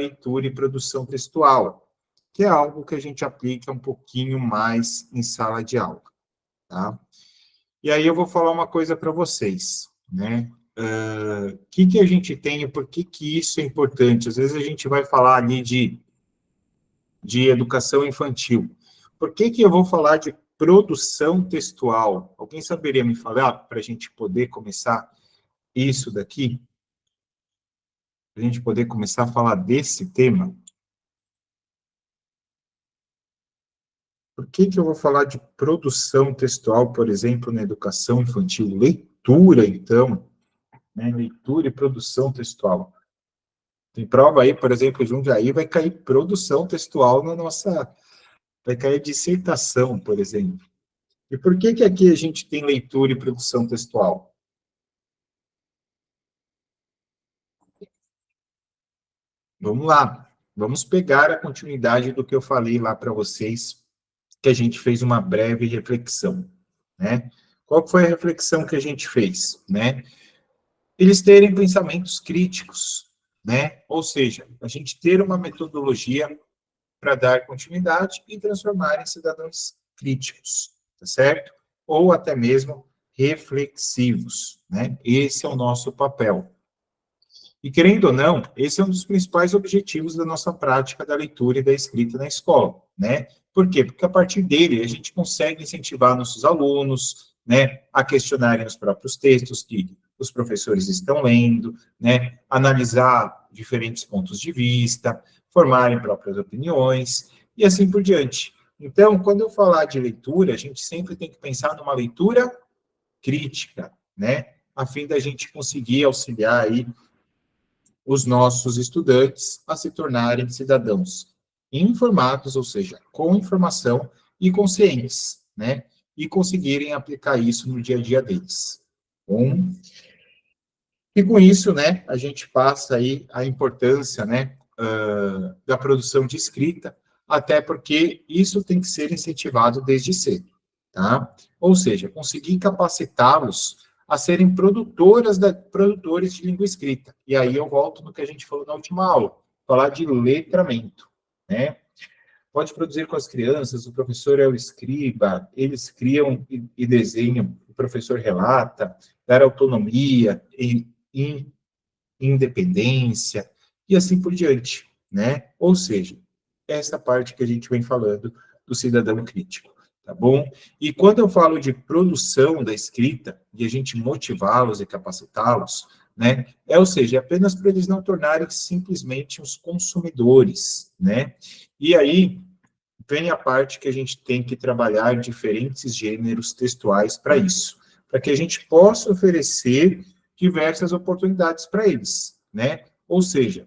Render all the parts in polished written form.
leitura e produção textual, que é algo que a gente aplica um pouquinho mais em sala de aula, tá? E aí eu vou falar uma coisa para vocês, né? O que a gente tem e por que isso é importante? Às vezes a gente vai falar ali de educação infantil. Por que eu vou falar de produção textual? Alguém saberia me falar para a gente poder começar isso daqui? Para a gente poder começar a falar desse tema? Por que eu vou falar de produção textual, por exemplo, na educação infantil? Leitura, então, né? Leitura e produção textual. Tem prova aí, por exemplo, Jundiaí vai cair produção textual na nossa... Vai cair dissertação, por exemplo. E por que aqui a gente tem leitura e produção textual? Vamos lá. Vamos pegar a continuidade do que eu falei lá para vocês, que a gente fez uma breve reflexão, né? Qual foi a reflexão que a gente fez, né? Eles terem pensamentos críticos, né? Ou seja, a gente ter uma metodologia para dar continuidade e transformar em cidadãos críticos, tá certo? Ou até mesmo reflexivos, né? Esse é o nosso papel. E, querendo ou não, esse é um dos principais objetivos da nossa prática da leitura e da escrita na escola, né? Por quê? Porque a partir dele a gente consegue incentivar nossos alunos, né, a questionarem os próprios textos que os professores estão lendo, né, analisar diferentes pontos de vista, formarem próprias opiniões e assim por diante. Então, quando eu falar de leitura, a gente sempre tem que pensar numa leitura crítica, né, a fim da gente conseguir auxiliar aí os nossos estudantes a se tornarem cidadãos informados, ou seja, com informação e conscientes, né? E conseguirem aplicar isso no dia a dia deles. Bom, e com isso, né, a gente passa aí a importância, né, da produção de escrita, até porque isso tem que ser incentivado desde cedo, tá? Ou seja, conseguir capacitá-los a serem produtores de língua escrita. E aí eu volto no que a gente falou na última aula, falar de letramento, né? Pode produzir com as crianças, o professor é o escriba, eles criam e desenham, o professor relata, dar autonomia e independência, e assim por diante, né? Ou seja, essa parte que a gente vem falando do cidadão crítico, tá bom? E quando eu falo de produção da escrita, de a gente motivá-los e capacitá-los, né? Ou seja, apenas para eles não tornarem simplesmente os consumidores, né? E aí vem a parte que a gente tem que trabalhar diferentes gêneros textuais para isso, para que a gente possa oferecer diversas oportunidades para eles, né? Ou seja,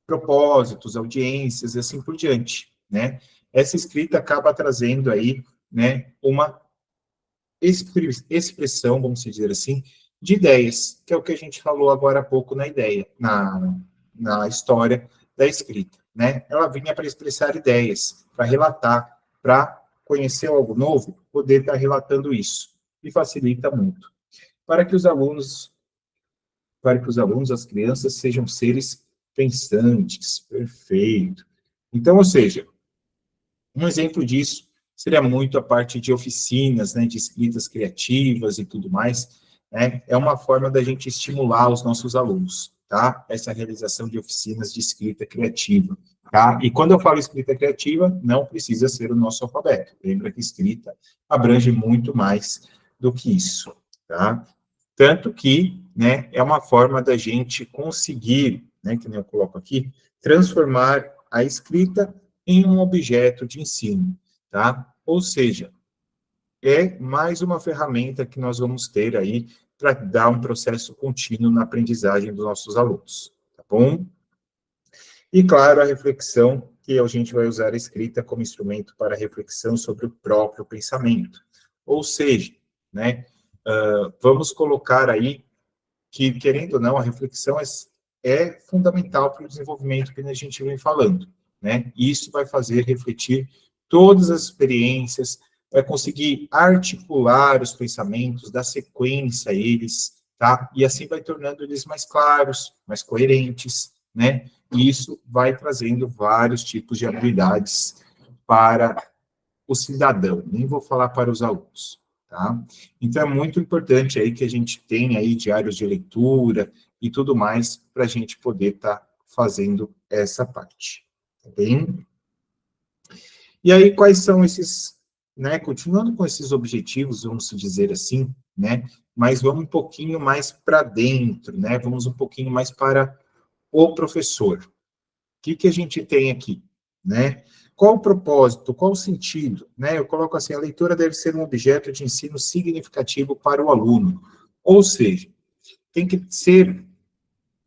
propósitos, audiências e assim por diante, né? Essa escrita acaba trazendo aí, né, uma expressão, vamos dizer assim, de ideias, que é o que a gente falou agora há pouco na história da escrita, né? Ela vinha para expressar ideias, para relatar, para conhecer algo novo, poder estar relatando isso, e facilita muito. Para que os alunos, as crianças, sejam seres pensantes, perfeito. Então, ou seja, um exemplo disso seria muito a parte de oficinas, né, de escritas criativas e tudo mais, né? É uma forma da gente estimular os nossos alunos, tá? Essa realização de oficinas de escrita criativa, tá? E quando eu falo escrita criativa, não precisa ser o nosso alfabeto. Lembra que escrita abrange muito mais do que isso, tá? Tanto que, né, é uma forma da gente conseguir, né, que nem eu coloco aqui, transformar a escrita em um objeto de ensino, tá? Ou seja, é mais uma ferramenta que nós vamos ter aí para dar um processo contínuo na aprendizagem dos nossos alunos, tá bom? E, claro, a reflexão, que a gente vai usar a escrita como instrumento para reflexão sobre o próprio pensamento. Ou seja, né, vamos colocar aí que, querendo ou não, a reflexão é fundamental para o desenvolvimento que a gente vem falando, né? Isso vai fazer refletir todas as experiências, vai conseguir articular os pensamentos, dar sequência a eles, tá? E assim vai tornando eles mais claros, mais coerentes, né? E isso vai trazendo vários tipos de habilidades para o cidadão, nem vou falar para os alunos, tá? Então, é muito importante aí que a gente tenha aí diários de leitura e tudo mais para a gente poder estar fazendo essa parte, tá bem? E aí, quais são esses, né, continuando com esses objetivos, vamos dizer assim, né, mas vamos um pouquinho mais para dentro, né, vamos um pouquinho mais para o professor. O que a gente tem aqui, né? Qual o propósito, qual o sentido, né? Eu coloco assim, a leitura deve ser um objeto de ensino significativo para o aluno, ou seja, tem que ser,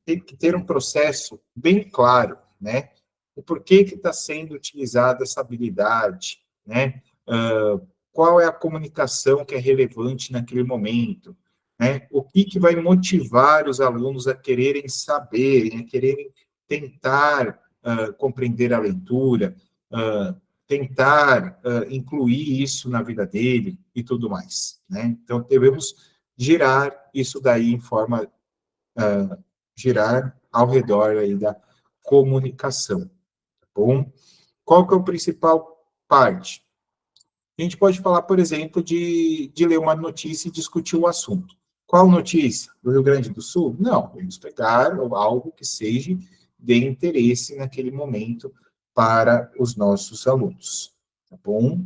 tem que ter um processo bem claro, né? O porquê que está sendo utilizada essa habilidade, né? Qual é a comunicação que é relevante naquele momento, né? O que vai motivar os alunos a quererem saber, a quererem tentar compreender a leitura, tentar incluir isso na vida dele e tudo mais, né? Então, devemos girar isso daí em forma, girar ao redor aí da comunicação, tá bom? Qual que é o principal parte? A gente pode falar, por exemplo, de ler uma notícia e discutir o assunto. Qual notícia? Do Rio Grande do Sul? Não, vamos pegar algo que seja de interesse naquele momento para os nossos alunos, tá bom?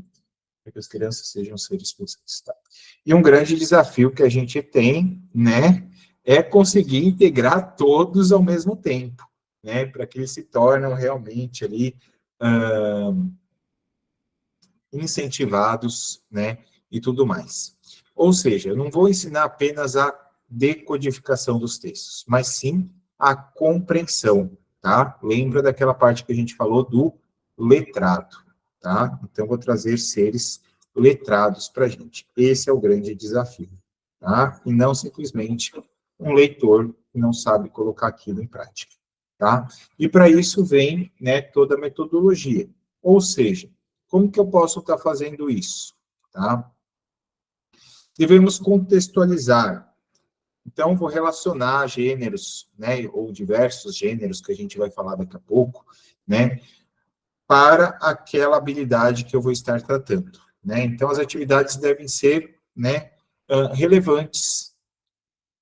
Para que as crianças sejam seres pensantes, tá? E um grande desafio que a gente tem, né, é conseguir integrar todos ao mesmo tempo, né, para que eles se tornem realmente ali incentivados, né, e tudo mais. Ou seja, eu não vou ensinar apenas a decodificação dos textos, mas sim a compreensão, tá? Lembra daquela parte que a gente falou do letrado, tá? Então, vou trazer seres letrados para a gente. Esse é o grande desafio, tá? E não simplesmente um leitor que não sabe colocar aquilo em prática, tá? E para isso vem, né, toda a metodologia. Ou seja, como que eu posso estar fazendo isso? Tá? Devemos contextualizar. Então, vou relacionar gêneros, né, ou diversos gêneros, que a gente vai falar daqui a pouco, né, para aquela habilidade que eu vou estar tratando. Né? Então, as atividades devem ser, né, relevantes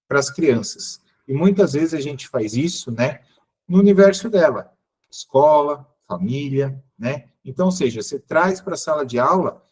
para as crianças. E muitas vezes a gente faz isso, né, no universo dela. Escola, família, né? Então, ou seja, você traz para a sala de aula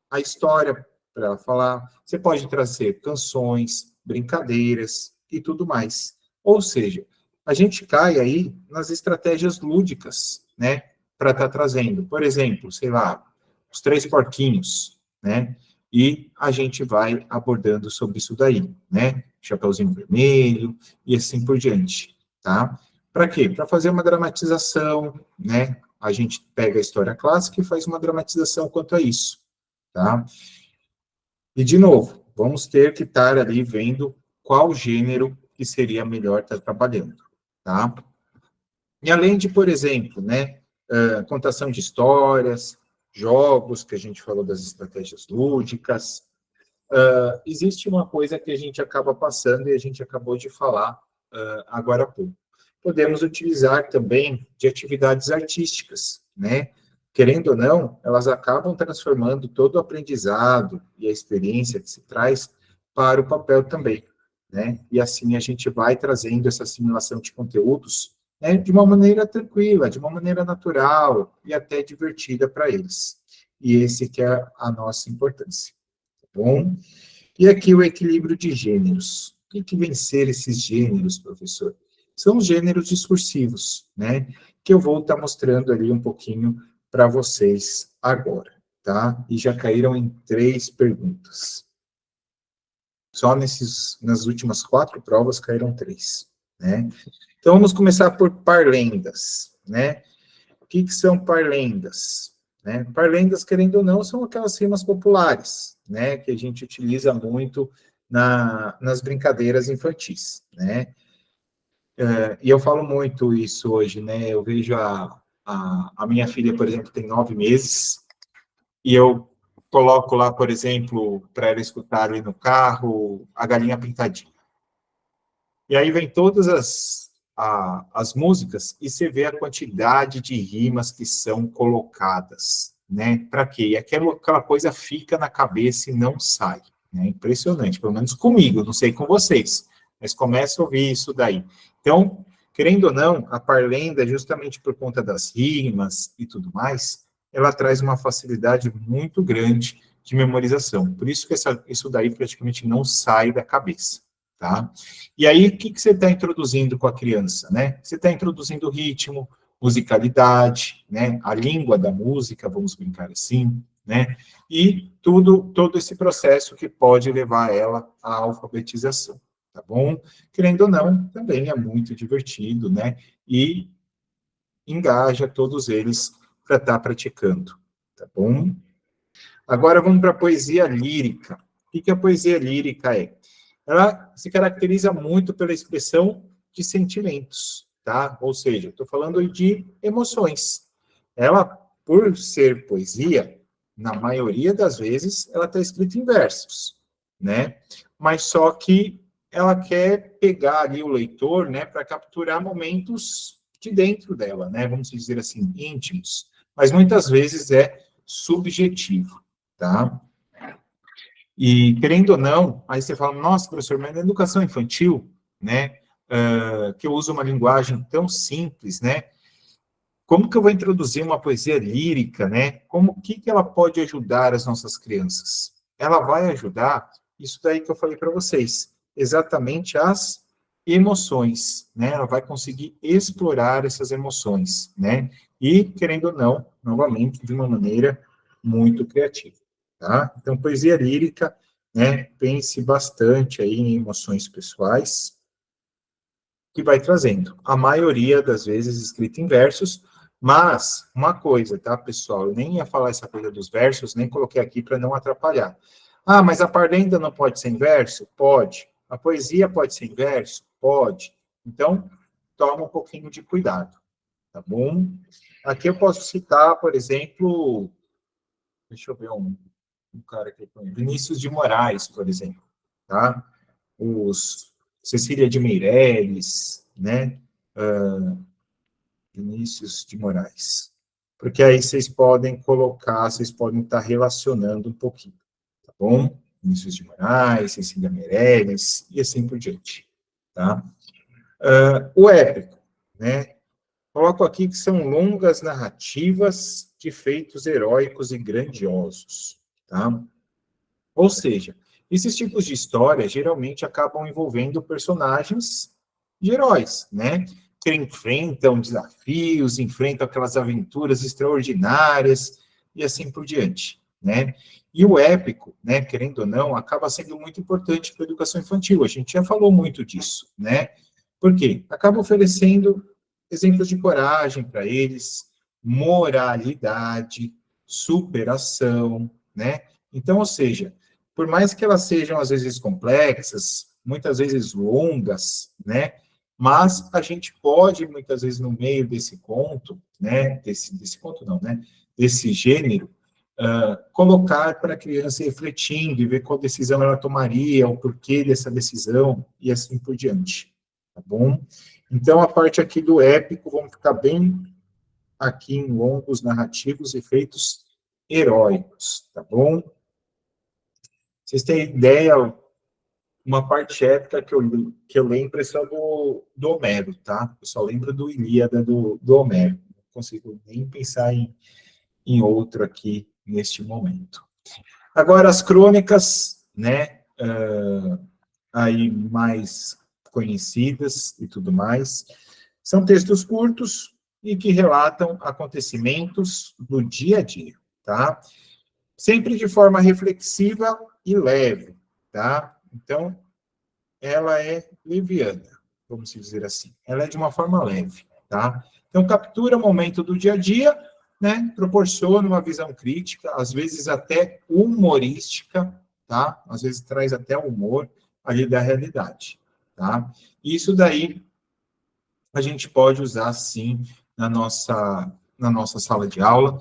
a história para ela falar. Você pode trazer canções, brincadeiras e tudo mais. Ou seja, a gente cai aí nas estratégias lúdicas, né, para estar trazendo. Por exemplo, sei lá, os três porquinhos, né? E a gente vai abordando sobre isso daí, né? Chapeuzinho Vermelho e assim por diante, tá? Para quê? Para fazer uma dramatização, né? A gente pega a história clássica e faz uma dramatização quanto a isso, tá? E, de novo, vamos ter que estar ali vendo qual gênero que seria melhor estar trabalhando, tá? E além de, por exemplo, né, contação de histórias, jogos, que a gente falou das estratégias lúdicas, existe uma coisa que a gente acaba passando e a gente acabou de falar agora há pouco. Podemos utilizar também de atividades artísticas, né? Querendo ou não, elas acabam transformando todo o aprendizado e a experiência que se traz para o papel também, né? E assim a gente vai trazendo essa assimilação de conteúdos, né, de uma maneira tranquila, de uma maneira natural e até divertida para eles. E esse que é a nossa importância, tá bom? E aqui o equilíbrio de gêneros. O que vem ser esses gêneros, professor? São os gêneros discursivos, né? Que eu vou estar mostrando ali um pouquinho para vocês agora, tá? E já caíram em 3 perguntas. Só nas últimas 4 provas caíram 3, né? Então, vamos começar por parlendas, né? O que são parlendas? Né? Parlendas, querendo ou não, são aquelas rimas populares, né? Que a gente utiliza muito nas brincadeiras infantis, né? E eu falo muito isso hoje, né? Eu vejo a minha filha, por exemplo, tem 9 meses, e eu coloco lá, por exemplo, para ela escutar ali no carro, a galinha pintadinha. E aí vem todas as músicas e você vê a quantidade de rimas que são colocadas, né? Para quê? E aquela coisa fica na cabeça e não sai. É impressionante, pelo menos comigo, não sei com vocês, mas começa a ouvir isso daí. Então, querendo ou não, a parlenda, justamente por conta das rimas e tudo mais, ela traz uma facilidade muito grande de memorização. Por isso que isso daí praticamente não sai da cabeça, tá? E aí, o que você está introduzindo com a criança, né? Você está introduzindo ritmo, musicalidade, né? A língua da música, vamos brincar assim, né? E todo esse processo que pode levar ela à alfabetização, tá bom? Querendo ou não, também é muito divertido, né? E engaja todos eles para estar praticando, tá bom? Agora vamos para a poesia lírica. O que a poesia lírica é? Ela se caracteriza muito pela expressão de sentimentos, tá? Ou seja, estou falando de emoções. Ela, por ser poesia, na maioria das vezes, ela está escrita em versos, né? Mas só que ela quer pegar ali o leitor, né, para capturar momentos de dentro dela, né? Vamos dizer assim, íntimos. Mas muitas vezes é subjetivo, tá? E, querendo ou não, aí você fala, nossa, professor, mas na educação infantil, né, que eu uso uma linguagem tão simples, né, como que eu vou introduzir uma poesia lírica, né, que ela pode ajudar as nossas crianças? Ela vai ajudar, isso daí que eu falei para vocês, exatamente as emoções, né, ela vai conseguir explorar essas emoções, né, e, querendo ou não, novamente, de uma maneira muito criativa. Tá? Então, poesia lírica, né, pense bastante aí em emoções pessoais, que vai trazendo. A maioria das vezes escrita em versos, mas uma coisa, tá, pessoal? Eu nem ia falar essa coisa dos versos, nem coloquei aqui para não atrapalhar. Ah, mas a parlenda não pode ser em verso? Pode. A poesia pode ser em verso? Pode. Então, toma um pouquinho de cuidado, tá bom? Aqui eu posso citar, por exemplo, deixa eu ver um cara que eu conheço, Vinícius de Moraes, por exemplo, tá? Os Cecília de Meireles, né? Vinícius de Moraes. Porque aí vocês podem colocar, vocês podem estar relacionando um pouquinho, tá bom? Vinícius de Moraes, Cecília Meireles, e assim por diante, tá? O épico, né? Coloco aqui que são longas narrativas de feitos heróicos e grandiosos, tá? Ou seja, esses tipos de história geralmente acabam envolvendo personagens de heróis, né? Que enfrentam desafios, enfrentam aquelas aventuras extraordinárias e assim por diante, né? E o épico, né, querendo ou não, acaba sendo muito importante para a educação infantil. A gente já falou muito disso, né? Por quê? Acaba oferecendo exemplos de coragem para eles, moralidade, superação, né? Então, ou seja, por mais que elas sejam às vezes complexas, muitas vezes longas, né? Mas a gente pode muitas vezes no meio desse conto, né? Desse conto não, né? Desse gênero, colocar para a criança refletindo e ver qual decisão ela tomaria, o porquê dessa decisão e assim por diante, tá bom? Então a parte aqui do épico vamos ficar bem aqui em longos narrativos e feitos heróicos, tá bom? Vocês têm ideia, uma parte épica que eu lembro é só do Homero, tá? Eu só lembro do Ilíada do Homero. Não consigo nem pensar em outro aqui neste momento. Agora, as crônicas, né? Aí mais conhecidas e tudo mais, são textos curtos e que relatam acontecimentos do dia a dia, tá? Sempre de forma reflexiva e leve, tá? Então, ela é leviana, vamos dizer assim. Ela é de uma forma leve, tá? Então, captura o momento do dia a dia, né? Proporciona uma visão crítica, às vezes até humorística, tá? Às vezes traz até humor ali da realidade, tá? Isso daí a gente pode usar, sim, na nossa sala de aula,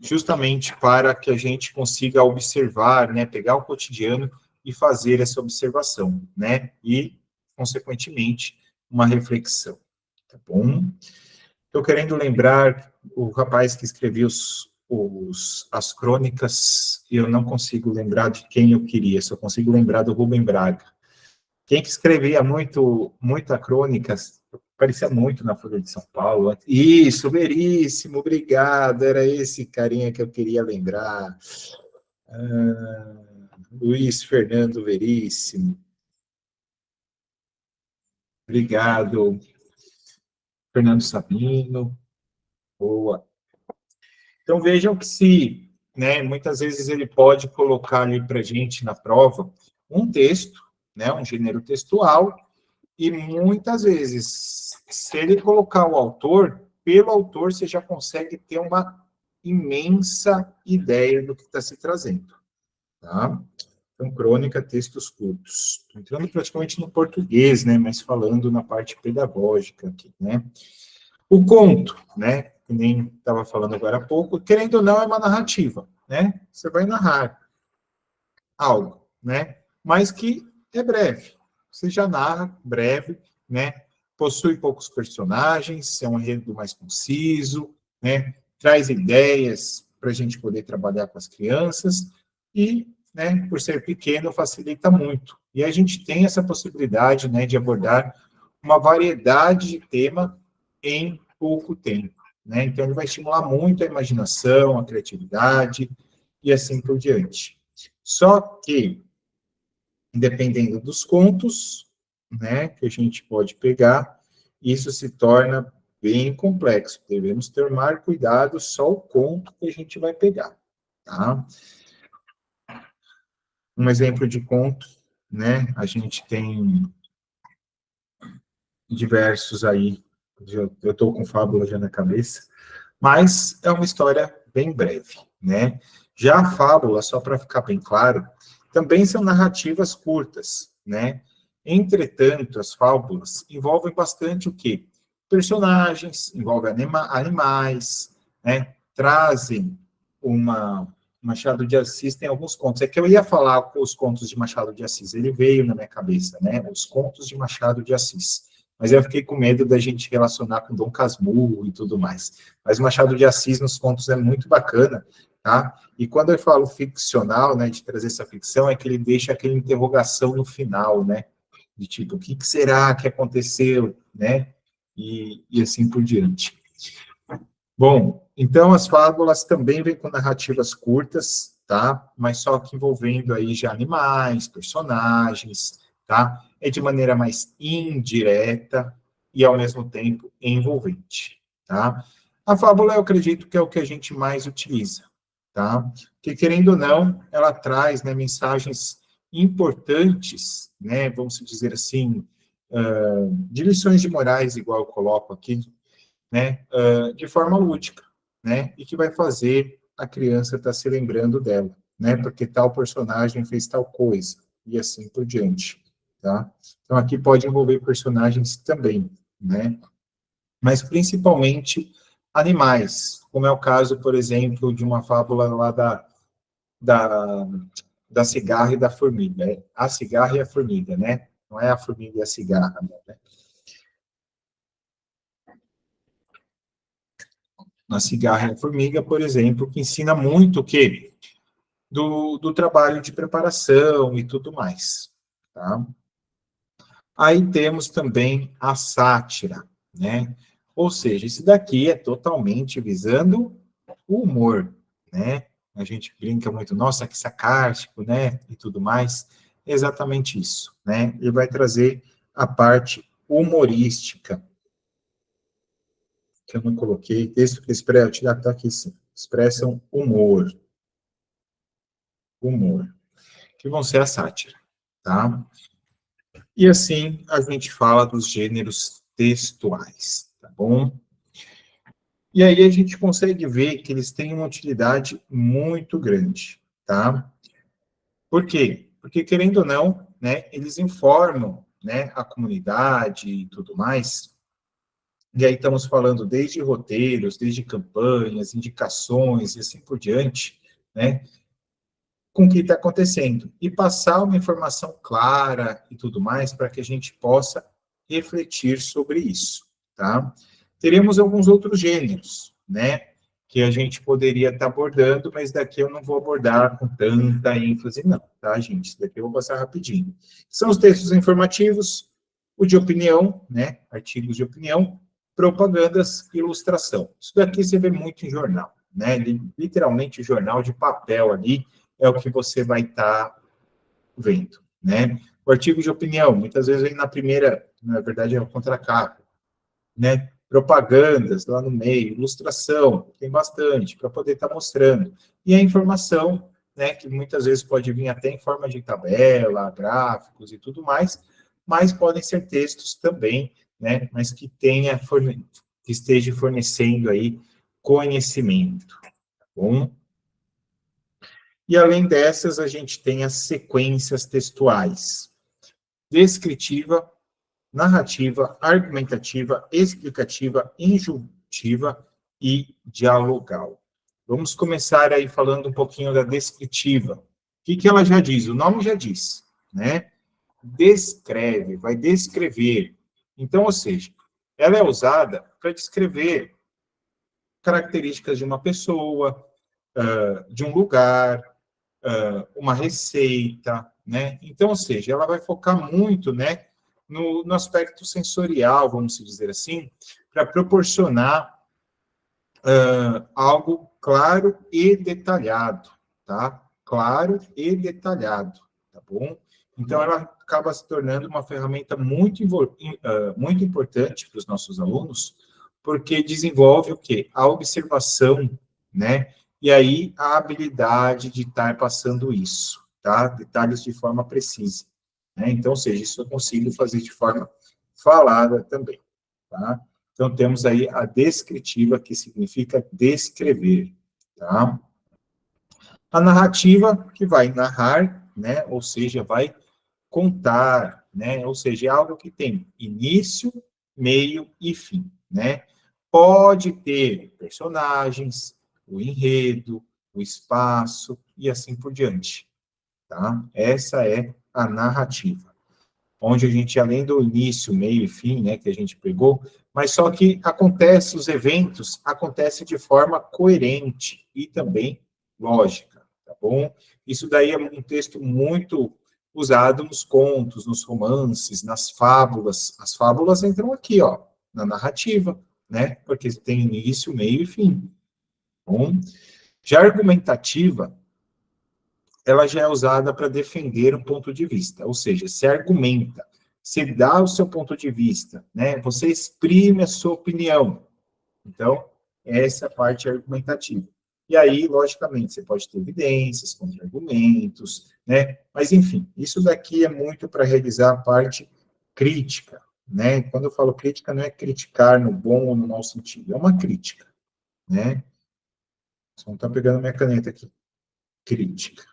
justamente para que a gente consiga observar, né, pegar o cotidiano e fazer essa observação, né, e, consequentemente, uma reflexão, tá bom? Estou querendo lembrar o rapaz que escreveu as crônicas, e eu não consigo lembrar de quem eu queria, só consigo lembrar do Rubem Braga. Quem que escrevia muita crônicas, aparecia muito na Folha de São Paulo. Isso, Veríssimo, obrigado, era esse carinha que eu queria lembrar. Luiz Fernando Veríssimo. Obrigado. Fernando Sabino. Boa. Então, vejam que se, né, muitas vezes ele pode colocar ali para a gente na prova um texto, né, um gênero textual, e muitas vezes, se ele colocar o autor, pelo autor você já consegue ter uma imensa ideia do que está se trazendo, tá? Então, crônica, textos curtos. Estou entrando praticamente no português, né, mas falando na parte pedagógica aqui, né? O conto, né, que nem estava falando agora há pouco, querendo ou não, é uma narrativa, né? Você vai narrar algo, né? Mas que é breve. Você já narra breve, né? Possui poucos personagens, é um enredo mais conciso, né? Traz ideias para a gente poder trabalhar com as crianças e, né, por ser pequeno, facilita muito. E a gente tem essa possibilidade, né, de abordar uma variedade de tema em pouco tempo, né? Então, ele vai estimular muito a imaginação, a criatividade e assim por diante. Só que, dependendo dos contos, né, que a gente pode pegar, isso se torna bem complexo. Devemos tomar cuidado só o conto que a gente vai pegar, tá? Um exemplo de conto, né, a gente tem diversos aí, eu estou com fábula já na cabeça, mas é uma história bem breve, né? Já a fábula, só para ficar bem claro, também são narrativas curtas, né? Entretanto, as fábulas envolvem bastante o quê? Personagens, envolvem animais, né? Trazem uma... Machado de Assis tem alguns contos. É que eu ia falar os contos de Machado de Assis, ele veio na minha cabeça, né? Os contos de Machado de Assis. Mas eu fiquei com medo da gente relacionar com Dom Casmurro e tudo mais. Mas o Machado de Assis nos contos é muito bacana, tá? E quando eu falo ficcional, né, de trazer essa ficção, é que ele deixa aquela interrogação no final, né? De tipo, o que será que aconteceu, né? E assim por diante. Bom, então as fábulas também vêm com narrativas curtas, tá? Mas só que envolvendo aí já animais, personagens, tá? É de maneira mais indireta e ao mesmo tempo envolvente, tá? A fábula eu acredito que é o que a gente mais utiliza, tá? Porque querendo ou não, ela traz, né, mensagens importantes, né? Vamos dizer assim, de lições de morais, igual eu coloco aqui, né, de forma lúdica, né, e que vai fazer a criança estar se lembrando dela, né, porque tal personagem fez tal coisa, e assim por diante, tá? Então, aqui pode envolver personagens também, né, mas principalmente animais, como é o caso, por exemplo, de uma fábula lá da, da cigarra e da formiga, a cigarra e a formiga, né, não é a formiga e a cigarra, né? Na cigarra e a formiga, por exemplo, que ensina muito o quê? Do trabalho de preparação e tudo mais, tá? Aí temos também a sátira, né? Ou seja, isso daqui é totalmente visando o humor, né? A gente brinca muito, nossa, que sarcástico, né? E tudo mais. É exatamente isso, né? Ele vai trazer a parte humorística, que eu não coloquei, texto que expressa, tá aqui sim, expressam humor, que vão ser a sátira, tá? E assim a gente fala dos gêneros textuais, tá bom? E aí a gente consegue ver que eles têm uma utilidade muito grande, tá? Por quê? Porque, querendo ou não, né, eles informam, né, a comunidade e tudo mais. E aí estamos falando desde roteiros, desde campanhas, indicações e assim por diante, né? Com o que está acontecendo e passar uma informação clara e tudo mais para que a gente possa refletir sobre isso, tá? Teremos alguns outros gêneros, né? Que a gente poderia estar abordando, mas daqui eu não vou abordar com tanta ênfase, não, tá, gente? Isso daqui eu vou passar rapidinho. São os textos informativos, o de opinião, né? Artigos de opinião, propagandas e ilustração. Isso daqui você vê muito em jornal, né? Literalmente, jornal de papel ali é o que você vai estar vendo, né? O artigo de opinião, muitas vezes vem na primeira, na verdade é o contracapa, né? Propagandas lá no meio, ilustração, tem bastante para poder estar mostrando. E a informação, né, que muitas vezes pode vir até em forma de tabela, gráficos e tudo mais, mas podem ser textos também, né, mas que que esteja fornecendo aí conhecimento, tá bom? E além dessas, a gente tem as sequências textuais: descritiva, narrativa, argumentativa, explicativa, injuntiva e dialogal. Vamos começar aí falando um pouquinho da descritiva. O que ela já diz? O nome já diz, né? Descreve, vai descrever. Então, ou seja, ela é usada para descrever características de uma pessoa, de um lugar, uma receita, né? Então, ou seja, ela vai focar muito, né, no aspecto sensorial, vamos dizer assim, para proporcionar algo claro e detalhado, tá? Claro e detalhado, tá bom? Então, ela acaba se tornando uma ferramenta muito importante para os nossos alunos, porque desenvolve o quê? A observação, né? E aí, a habilidade de estar passando isso, tá? Detalhes de forma precisa, né? Então, ou seja, isso eu consigo fazer de forma falada também, tá? Então, temos aí a descritiva, que significa descrever, tá? A narrativa, que vai narrar, né? Ou seja, vai contar, né? Ou seja, é algo que tem início, meio e fim, né? Pode ter personagens, o enredo, o espaço e assim por diante, tá? Essa é a narrativa, onde a gente, além do início, meio e fim, né, que a gente pegou, mas só que acontece, os eventos acontecem de forma coerente e também lógica, tá bom? Isso daí é um texto muito usado nos contos, nos romances, nas fábulas. As fábulas entram aqui, ó, na narrativa, né? Porque tem início, meio e fim. Tá bom? Já a argumentativa, ela já é usada para defender um ponto de vista, ou seja, se argumenta, se dá o seu ponto de vista, né? Você exprime a sua opinião. Então, essa é a parte argumentativa. E aí, logicamente, você pode ter evidências, contra-argumentos, né? Mas, enfim, isso daqui é muito para realizar a parte crítica, né? Quando eu falo crítica, não é criticar no bom ou no mau sentido, é uma crítica, né? Você não está pegando minha caneta aqui. Crítica.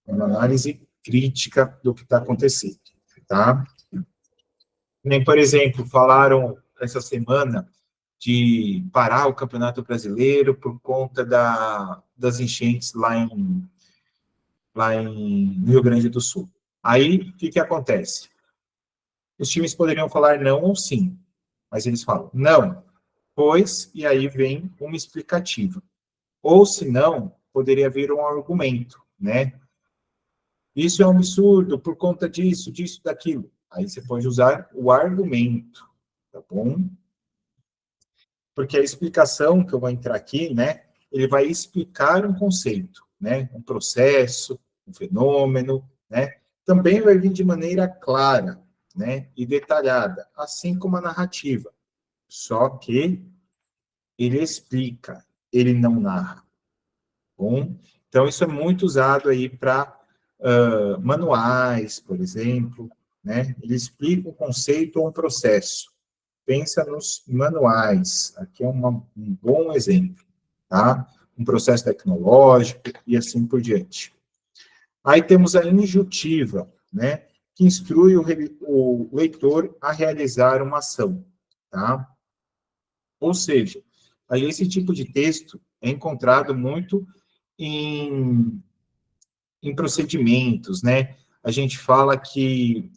Uma análise crítica do que está acontecendo, tá? Nem, por exemplo, falaram essa semana de parar o Campeonato Brasileiro por conta das enchentes no Rio Grande do Sul. Aí, o que acontece? Os times poderiam falar não ou sim, mas eles falam não, pois, e aí vem uma explicativa. Ou, se não, poderia haver um argumento, né? Isso é um absurdo por conta disso, disso, daquilo. Aí você pode usar o argumento, tá bom? Porque a explicação que eu vou entrar aqui, né, ele vai explicar um conceito, né, um processo, um fenômeno, né, também vai vir de maneira clara, né, e detalhada, assim como a narrativa. Só que ele explica, ele não narra, tá bom? Então, isso é muito usado aí para manuais, por exemplo, né? Ele explica um conceito ou um processo. Pensa nos manuais, aqui é um bom exemplo, tá? Um processo tecnológico e assim por diante. Aí temos a injuntiva, né? Que instrui o leitor a realizar uma ação, tá? Ou seja, aí esse tipo de texto é encontrado muito em procedimentos, né? A gente fala que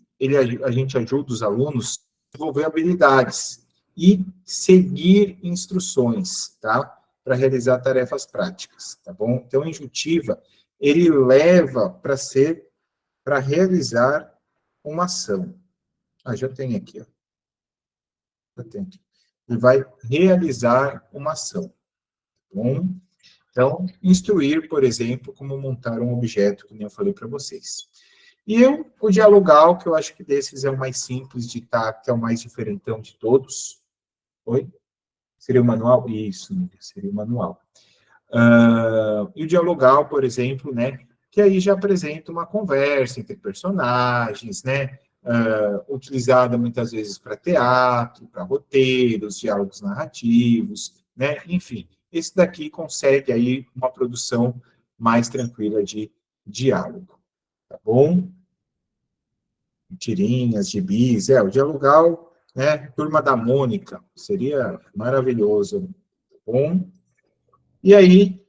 a gente ajuda os alunos desenvolver habilidades e seguir instruções, tá? Para realizar tarefas práticas, tá bom? Então, a injuntiva, ele leva para realizar uma ação. Ah, já tem aqui, ó. Já tem aqui. Ele vai realizar uma ação, tá bom? Então, instruir, por exemplo, como montar um objeto, como eu falei para vocês. E o dialogal, que eu acho que desses é o mais simples de estar, que é o mais diferentão de todos. Oi? Seria o manual? Isso, seria o manual. E o dialogal, por exemplo, né, que aí já apresenta uma conversa entre personagens, né, utilizada muitas vezes para teatro, para roteiros, diálogos narrativos, né, enfim. Esse daqui consegue aí uma produção mais tranquila de diálogo, tá bom? Tirinhas, gibis, o dialogal, né, Turma da Mônica, seria maravilhoso, tá bom? E aí,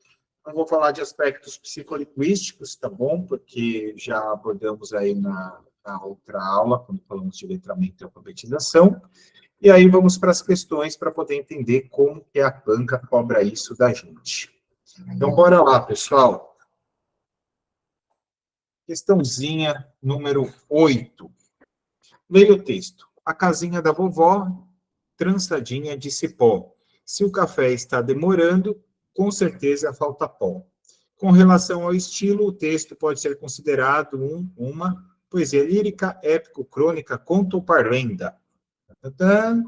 não vou falar de aspectos psicolinguísticos, tá bom? Porque já abordamos aí na outra aula, quando falamos de letramento e alfabetização. E aí vamos para as questões para poder entender como que a banca cobra isso da gente. Então, bora lá, pessoal. Questãozinha número 8. Leia o texto. A casinha da vovó, trançadinha de cipó. Se o café está demorando, com certeza falta pó. Com relação ao estilo, o texto pode ser considerado uma poesia lírica, épico, crônica, conto ou parlenda. Tadã.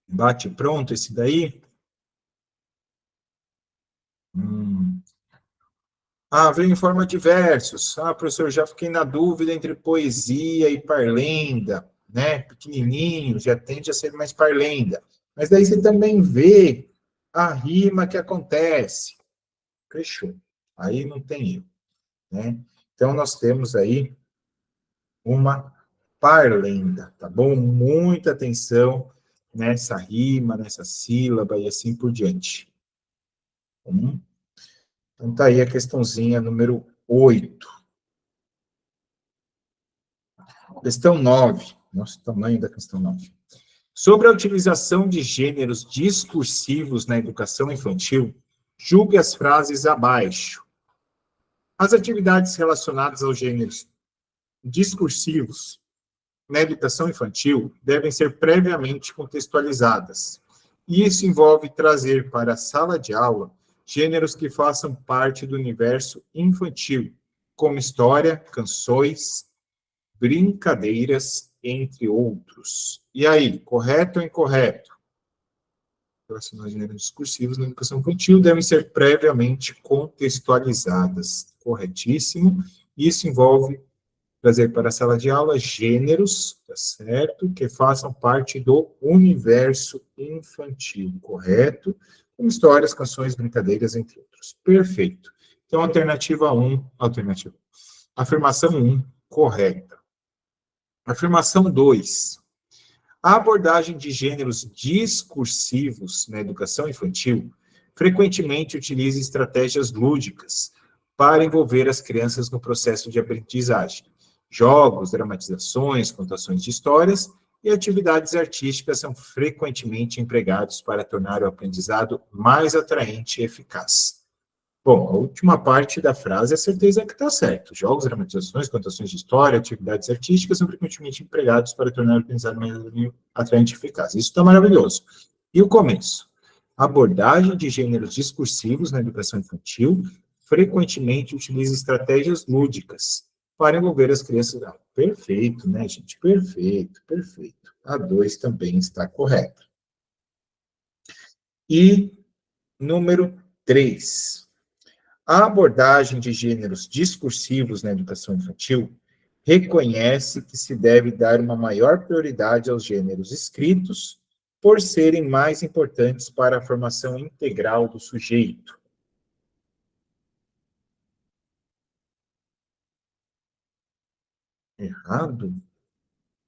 Bate pronto esse daí? Ah, veio em forma de versos. Ah, professor, já fiquei na dúvida entre poesia e parlenda, né? Pequenininho, já tende a ser mais parlenda. Mas daí você também vê a rima que acontece. Fechou. Aí não tem erro, né? Então, nós temos aí uma parlenda, tá bom? Muita atenção nessa rima, nessa sílaba e assim por diante. Então, tá aí a questãozinha número 8. Questão 9. Nossa, o tamanho da questão 9. Sobre a utilização de gêneros discursivos na educação infantil, julgue as frases abaixo. As atividades relacionadas aos gêneros discursivos na educação infantil devem ser previamente contextualizadas. Isso envolve trazer para a sala de aula gêneros que façam parte do universo infantil, como história, canções, brincadeiras, entre outros. E aí, correto ou incorreto? Relacionadas a gêneros discursivos na educação infantil devem ser previamente contextualizadas. Corretíssimo. Isso envolve trazer para a sala de aula gêneros, tá certo? Que façam parte do universo infantil, correto? Com histórias, canções, brincadeiras, entre outros. Perfeito. Então, alternativa 1, alternativa. Afirmação 1, correta. Afirmação 2. A abordagem de gêneros discursivos na educação infantil frequentemente utiliza estratégias lúdicas para envolver as crianças no processo de aprendizagem. Jogos, dramatizações, contações de histórias e atividades artísticas são frequentemente empregados para tornar o aprendizado mais atraente e eficaz. Bom, a última parte da frase é certeza que está certo. Jogos, dramatizações, contações de história, atividades artísticas são frequentemente empregados para tornar o aprendizado mais atraente e eficaz. Isso está maravilhoso. E o começo? Abordagem de gêneros discursivos na educação infantil frequentemente utiliza estratégias lúdicas para envolver as crianças. Ah, perfeito, né, gente? Perfeito, perfeito. A 2 também está correta. E número 3. A abordagem de gêneros discursivos na educação infantil reconhece que se deve dar uma maior prioridade aos gêneros escritos, por serem mais importantes para a formação integral do sujeito. Errado? O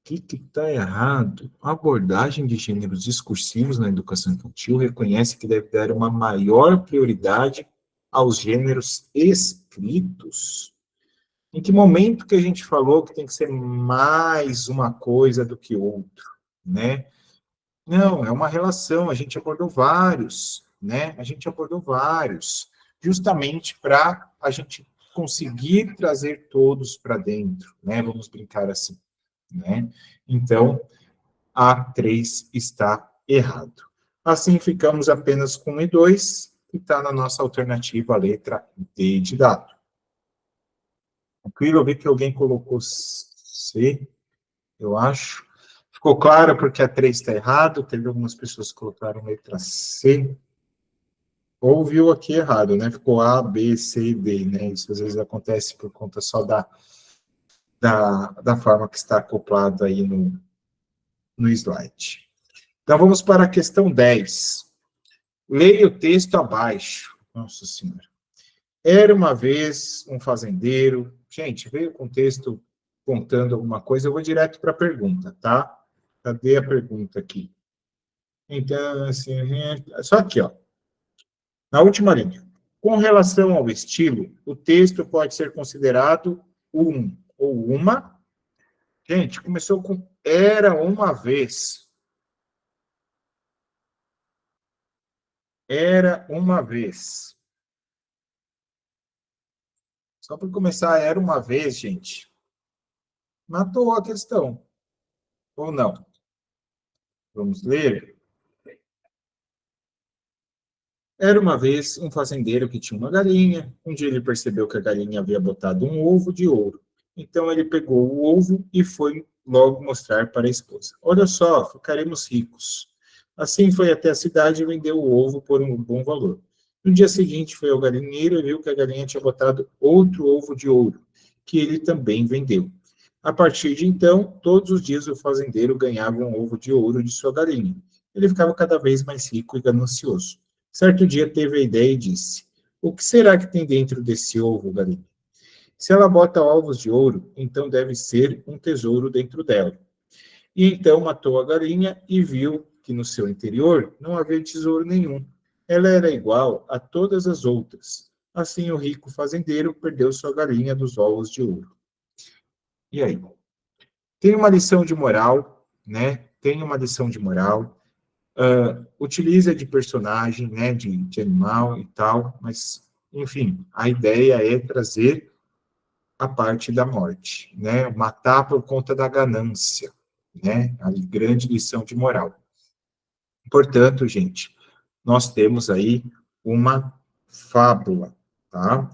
que está errado? A abordagem de gêneros discursivos na educação infantil reconhece que deve dar uma maior prioridade aos gêneros escritos. Em que momento que a gente falou que tem que ser mais uma coisa do que outro, né? Não, é uma relação, a gente abordou vários, né? A gente abordou vários, justamente para a gente conseguir trazer todos para dentro, né? Vamos brincar assim, né? Então, A3 está errado. Assim, ficamos apenas com E2, que está na nossa alternativa, a letra D de dado. Tranquilo, eu vi que alguém colocou C, eu acho. Ficou claro porque a 3 está errado, teve algumas pessoas que colocaram letra C, ou viu aqui errado, né? Ficou A, B, C e D, né? Isso às vezes acontece por conta só da forma que está acoplado aí no slide. Então, vamos para a questão 10. Leia o texto abaixo. Nossa Senhora. Era uma vez um fazendeiro. Gente, veio com o texto contando alguma coisa, eu vou direto para a pergunta, tá? Cadê a pergunta aqui? Então, assim, só aqui, ó. Na última linha. Com relação ao estilo, o texto pode ser considerado um ou uma. Gente, começou com era uma vez. Era uma vez. Só para começar, era uma vez, gente. Matou a questão. Ou não? Vamos ler? Era uma vez um fazendeiro que tinha uma galinha. Um dia ele percebeu que a galinha havia botado um ovo de ouro. Então ele pegou o ovo e foi logo mostrar para a esposa. Olha só, ficaremos ricos. Assim foi até a cidade e vendeu o ovo por um bom valor. No dia seguinte foi ao galinheiro e viu que a galinha tinha botado outro ovo de ouro, que ele também vendeu. A partir de então, todos os dias o fazendeiro ganhava um ovo de ouro de sua galinha. Ele ficava cada vez mais rico e ganancioso. Certo dia teve a ideia e disse: O que será que tem dentro desse ovo, galinha? Se ela bota ovos de ouro, então deve ser um tesouro dentro dela. E então matou a galinha e viu que no seu interior não havia tesouro nenhum. Ela era igual a todas as outras. Assim o rico fazendeiro perdeu sua galinha dos ovos de ouro. E aí? Tem uma lição de moral, né? Tem uma lição de moral. Utiliza de personagem, né? De animal e tal, mas, enfim, a ideia é trazer a parte da morte, né? Matar por conta da ganância, né? A grande lição de moral. Portanto, gente, nós temos aí uma fábula, tá?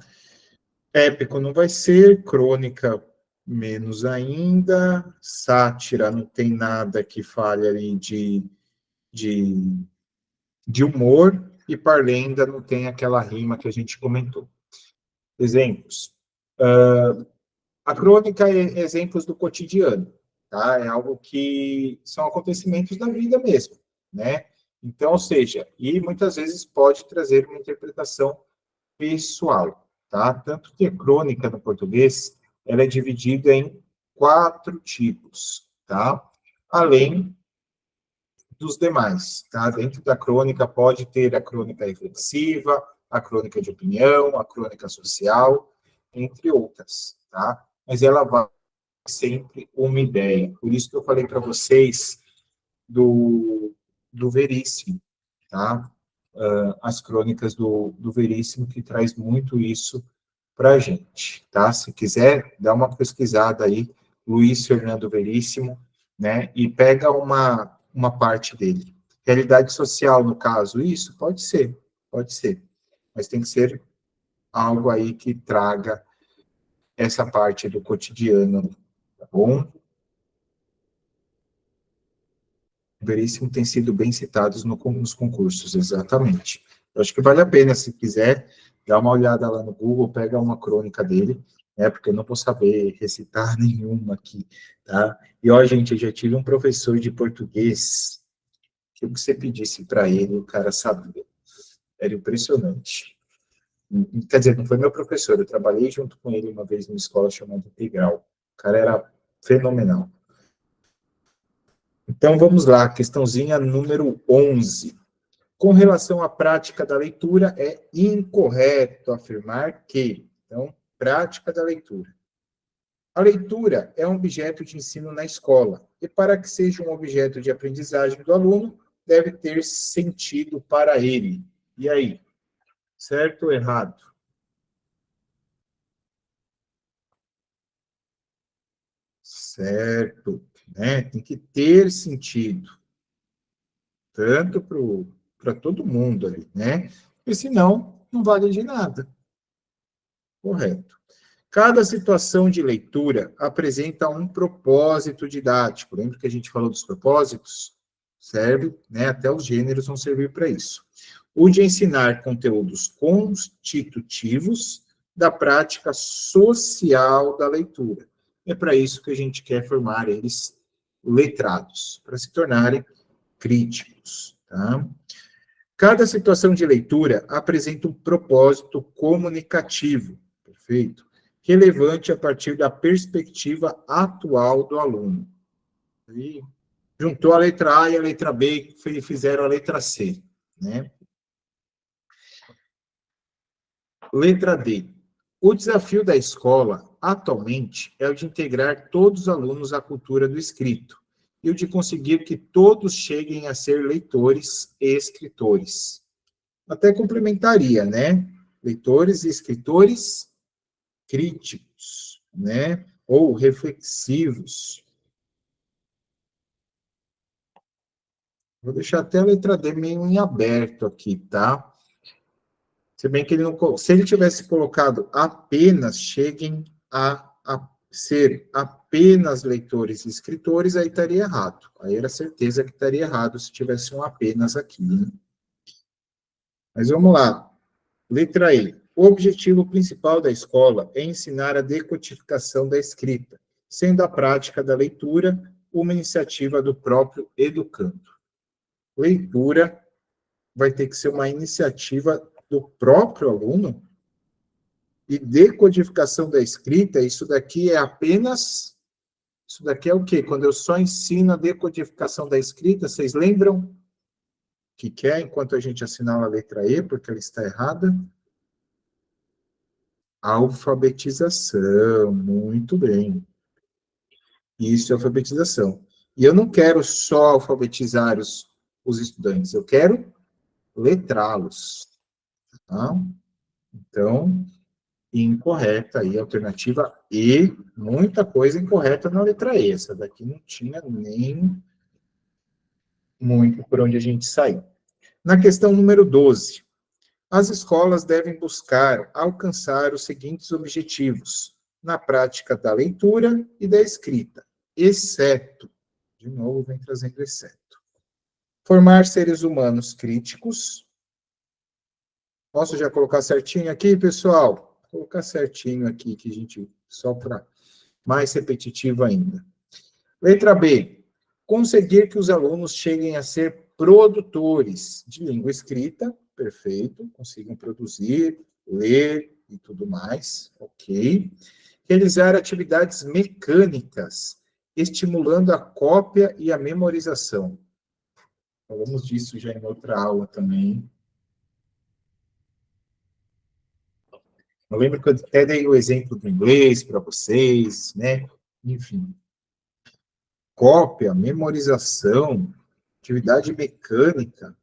Épico não vai ser, crônica menos ainda, sátira não tem nada que fale ali de, de humor, e parlenda não tem aquela rima que a gente comentou. Exemplos. A crônica é exemplos do cotidiano, tá? É algo que são acontecimentos da vida mesmo, né? Então, ou seja, e muitas vezes pode trazer uma interpretação pessoal, tá? Tanto que a crônica no português, ela é dividida em 4 tipos, tá? Além dos demais, tá? Dentro da crônica pode ter a crônica reflexiva, a crônica de opinião, a crônica social, entre outras, tá? Mas ela vai sempre uma ideia. Por isso que eu falei para vocês do Veríssimo, tá? As crônicas do Veríssimo, que traz muito isso para a gente, tá? Se quiser, dá uma pesquisada aí, Luiz Fernando Veríssimo, né? E pega uma parte dele. Realidade social, no caso, isso pode ser. Mas tem que ser algo aí que traga essa parte do cotidiano, tá bom? Veríssimo tem sido bem citados nos concursos, exatamente. Eu acho que vale a pena, se quiser, dar uma olhada lá no Google, pega uma crônica dele, né, porque eu não vou saber recitar nenhuma aqui, tá? E, ó, gente, eu já tive um professor de português, que o que você pedisse para ele, o cara sabia. Era impressionante. Quer dizer, não foi meu professor, eu trabalhei junto com ele uma vez numa escola chamada Integral. O cara era fenomenal. Então, vamos lá, questãozinha número 11. Com relação à prática da leitura, é incorreto afirmar que. Então, prática da leitura. A leitura é um objeto de ensino na escola, e para que seja um objeto de aprendizagem do aluno, deve ter sentido para ele. E aí? Certo ou errado? Certo, né? Tem que ter sentido, tanto para todo mundo ali, né? Porque senão não vale de nada. Correto. Cada situação de leitura apresenta um propósito didático. Lembra que a gente falou dos propósitos? Serve, né? Até os gêneros vão servir para isso. O de ensinar conteúdos constitutivos da prática social da leitura. É para isso que a gente quer formar eles letrados, para se tornarem críticos, tá? Cada situação de leitura apresenta um propósito comunicativo, perfeito? Relevante a partir da perspectiva atual do aluno. E juntou a letra A e a letra B e fizeram a letra C, né? Letra D. O desafio da escola, atualmente, é o de integrar todos os alunos à cultura do escrito e o de conseguir que todos cheguem a ser leitores e escritores. Até complementaria, né? Leitores e escritores críticos, né? Ou reflexivos. Vou deixar até a letra D meio em aberto aqui, tá? Se bem que ele não. Se ele tivesse colocado apenas cheguem a ser apenas leitores e escritores, aí estaria errado. Aí era certeza que estaria errado se tivesse um apenas aqui, né? Mas vamos lá. Letra E. O objetivo principal da escola é ensinar a decodificação da escrita, sendo a prática da leitura uma iniciativa do próprio educando. Leitura vai ter que ser uma iniciativa do próprio aluno, e decodificação da escrita, isso daqui é apenas... Isso daqui é o quê? Quando eu só ensino a decodificação da escrita, vocês lembram que é, enquanto a gente assinala a letra E, porque ela está errada? Alfabetização, muito bem. Isso é alfabetização. E eu não quero só alfabetizar os estudantes, eu quero letrá-los. Tá? Então, incorreta aí, alternativa E, muita coisa incorreta na letra E. Essa daqui não tinha nem muito por onde a gente sair. Na questão número 12, as escolas devem buscar alcançar os seguintes objetivos na prática da leitura e da escrita, exceto, de novo, vem trazendo exceto, formar seres humanos críticos. Posso já colocar certinho aqui, pessoal? Vou colocar certinho aqui, que a gente, só para mais repetitivo ainda. Letra B, conseguir que os alunos cheguem a ser produtores de língua escrita, perfeito, consigam produzir, ler e tudo mais, ok. Realizar atividades mecânicas, estimulando a cópia e a memorização. Falamos disso já em outra aula também. Eu lembro que eu até dei o exemplo do inglês para vocês, né? Enfim. Cópia, memorização, atividade mecânica,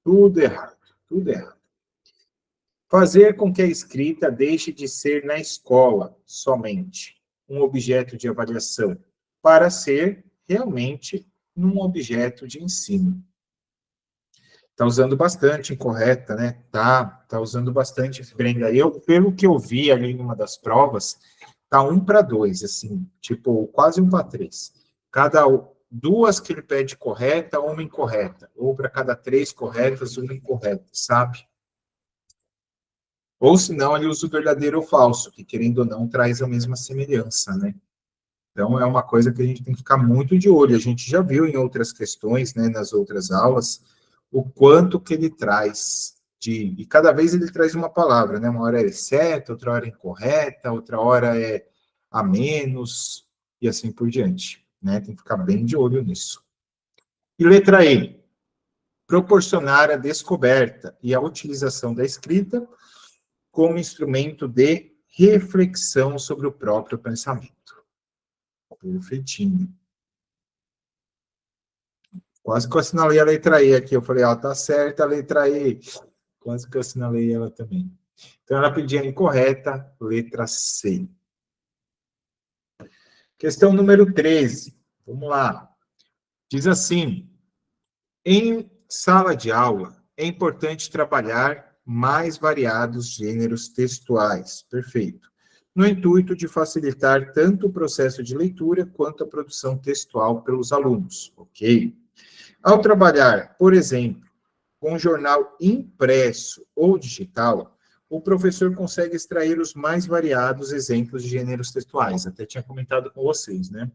tudo errado, tudo errado. Fazer com que a escrita deixe de ser na escola somente um objeto de avaliação, para ser realmente um objeto de ensino. Está usando bastante incorreta, né? Tá usando bastante, Brenda. Pelo que eu vi ali em uma das provas, tá 1-2, assim, tipo, quase 1-3. Duas que ele pede correta, uma incorreta. Ou para cada 3 corretas, uma incorreta, sabe? Ou senão ele usa o verdadeiro ou falso, que querendo ou não traz a mesma semelhança, né? Então é uma coisa que a gente tem que ficar muito de olho. A gente já viu em outras questões, né, nas outras aulas, o quanto que ele traz e cada vez ele traz uma palavra, né? Uma hora é certa, outra hora é incorreta, outra hora é a menos, e assim por diante, né? Tem que ficar bem de olho nisso. E letra E, proporcionar a descoberta e a utilização da escrita como instrumento de reflexão sobre o próprio pensamento. Refletindo. Quase que eu assinalei a letra E aqui. Eu falei, ó, tá certa a letra E. Quase que eu assinalei ela também. Então, ela pedia incorreta, letra C. Questão número 13. Vamos lá. Diz assim: em sala de aula, é importante trabalhar mais variados gêneros textuais. Perfeito. No intuito de facilitar tanto o processo de leitura quanto a produção textual pelos alunos. Ok? Ao trabalhar, por exemplo, com jornal impresso ou digital, o professor consegue extrair os mais variados exemplos de gêneros textuais. Até tinha comentado com vocês, né?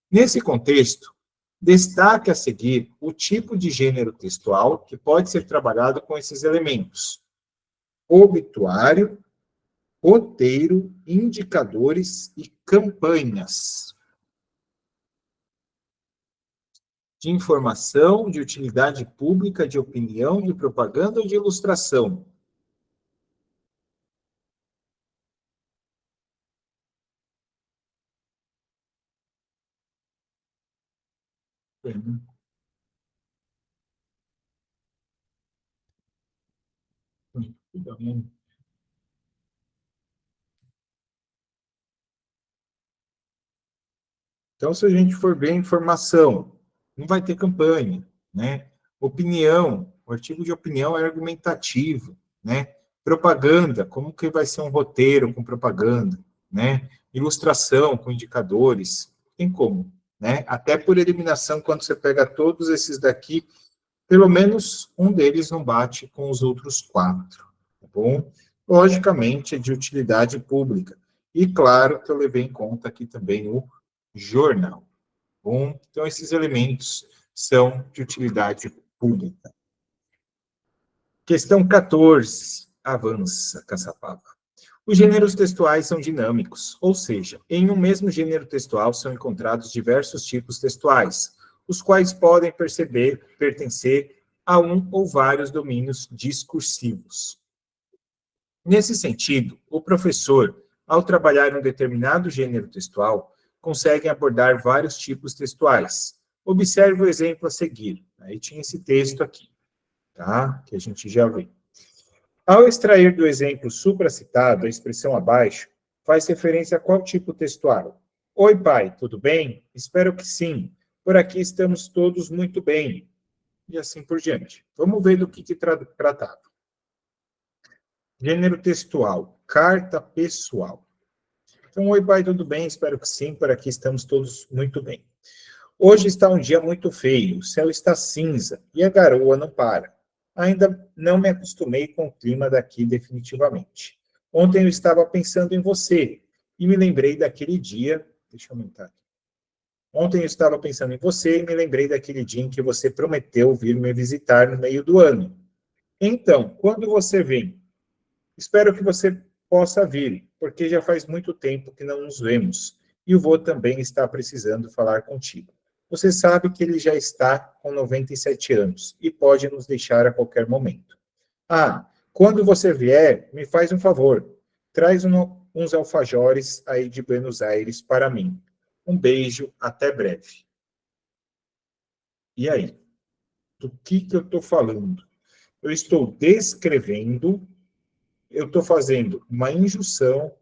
Nesse contexto, destaque a seguir o tipo de gênero textual que pode ser trabalhado com esses elementos: obituário, roteiro, indicadores e campanhas de informação, de utilidade pública, de opinião, de propaganda ou de ilustração. Então, se a gente for ver informação, não vai ter campanha, né? Opinião, o artigo de opinião é argumentativo, né? Propaganda, como que vai ser um roteiro com propaganda, né? Ilustração com indicadores, tem como, né? Até por eliminação, quando você pega todos esses daqui, pelo menos um deles não bate com os outros quatro, tá bom? Logicamente, é de utilidade pública. E claro que eu levei em conta aqui também o jornal. Bom, então, esses elementos são de utilidade pública. Questão 14. Avança, Caçapava. Os gêneros textuais são dinâmicos, ou seja, em um mesmo gênero textual são encontrados diversos tipos textuais, os quais podem pertencer a um ou vários domínios discursivos. Nesse sentido, o professor, ao trabalhar um determinado gênero textual, consegue abordar vários tipos textuais. Observe o exemplo a seguir. Aí tinha esse texto aqui, tá? Que a gente já viu. Ao extrair do exemplo supracitado, a expressão abaixo faz referência a qual tipo textual? Oi, pai, tudo bem? Espero que sim. Por aqui estamos todos muito bem. E assim por diante. Vamos ver do que tratava. Gênero textual, carta pessoal. Então, oi, pai, tudo bem? Espero que sim, por aqui estamos todos muito bem. Hoje está um dia muito feio, o céu está cinza e a garoa não para. Ainda não me acostumei com o clima daqui definitivamente. Ontem eu estava pensando em você e me lembrei daquele dia. Deixa eu aumentar aqui. Ontem eu estava pensando em você e me lembrei daquele dia em que você prometeu vir me visitar no meio do ano. Então, quando você vem? Espero que você possa vir, porque já faz muito tempo que não nos vemos. E o vô também está precisando falar contigo. Você sabe que ele já está com 97 anos e pode nos deixar a qualquer momento. Ah, quando você vier, me faz um favor. Traz uns alfajores aí de Buenos Aires para mim. Um beijo, até breve. E aí? Do que eu estou falando? Eu estou descrevendo, eu estou fazendo uma injunção,